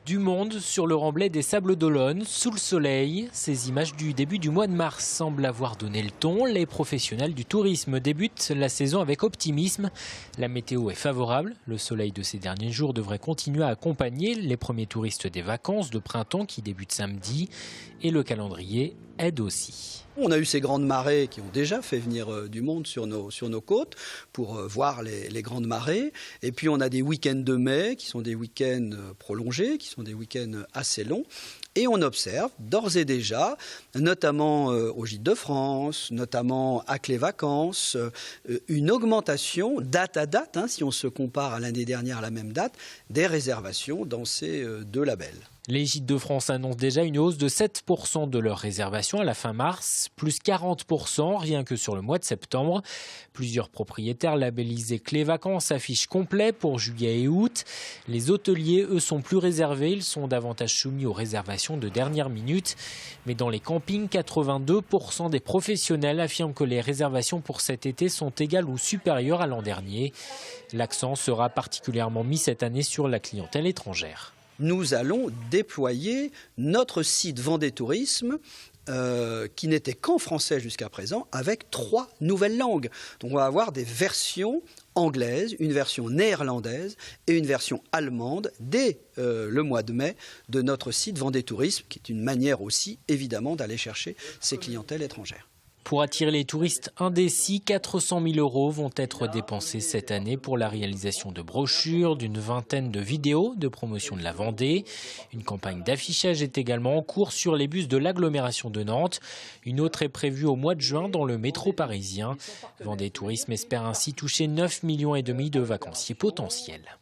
Du monde sur le remblai des Sables d'Olonne, sous le soleil. Ces images du début du mois de mars semblent avoir donné le ton. Les professionnels du tourisme débutent la saison avec optimisme. La météo est favorable. Le soleil de ces derniers jours devrait continuer à accompagner les premiers touristes des vacances de printemps qui débutent samedi. Et le calendrier aide aussi. On a eu ces grandes marées qui ont déjà fait venir du monde sur nos côtes pour voir les grandes marées. Et puis on a des week-ends de mai qui sont des week-ends prolongés, qui sont des week-ends assez longs. Et on observe d'ores et déjà, notamment au Gîte de France, notamment à Clé Vacances, une augmentation date à date, si on se compare à l'année dernière à la même date, des réservations dans ces deux labels. Les Gîtes de France annoncent déjà une hausse de 7% de leurs réservations à la fin mars, plus 40% rien que sur le mois de septembre. Plusieurs propriétaires labellisés Clé Vacances affichent complet pour juillet et août. Les hôteliers, eux, sont plus réservés. Ils sont davantage soumis aux réservations de dernière minute. Mais dans les campings, 82% des professionnels affirment que les réservations pour cet été sont égales ou supérieures à l'an dernier. L'accent sera particulièrement mis cette année sur la clientèle étrangère. Nous allons déployer notre site Vendée Tourisme qui n'était qu'en français jusqu'à présent, avec 3 nouvelles langues. Donc on va avoir des versions anglaises, une version néerlandaise et une version allemande dès le mois de mai de notre site Vendée Tourisme, qui est une manière aussi évidemment d'aller chercher ces clientèles étrangères. Pour attirer les touristes indécis, 400 000 € vont être dépensés cette année pour la réalisation de brochures, d'une vingtaine de vidéos de promotion de la Vendée. Une campagne d'affichage est également en cours sur les bus de l'agglomération de Nantes. Une autre est prévue au mois de juin dans le métro parisien. Vendée Tourisme espère ainsi toucher 9,5 millions de vacanciers potentiels.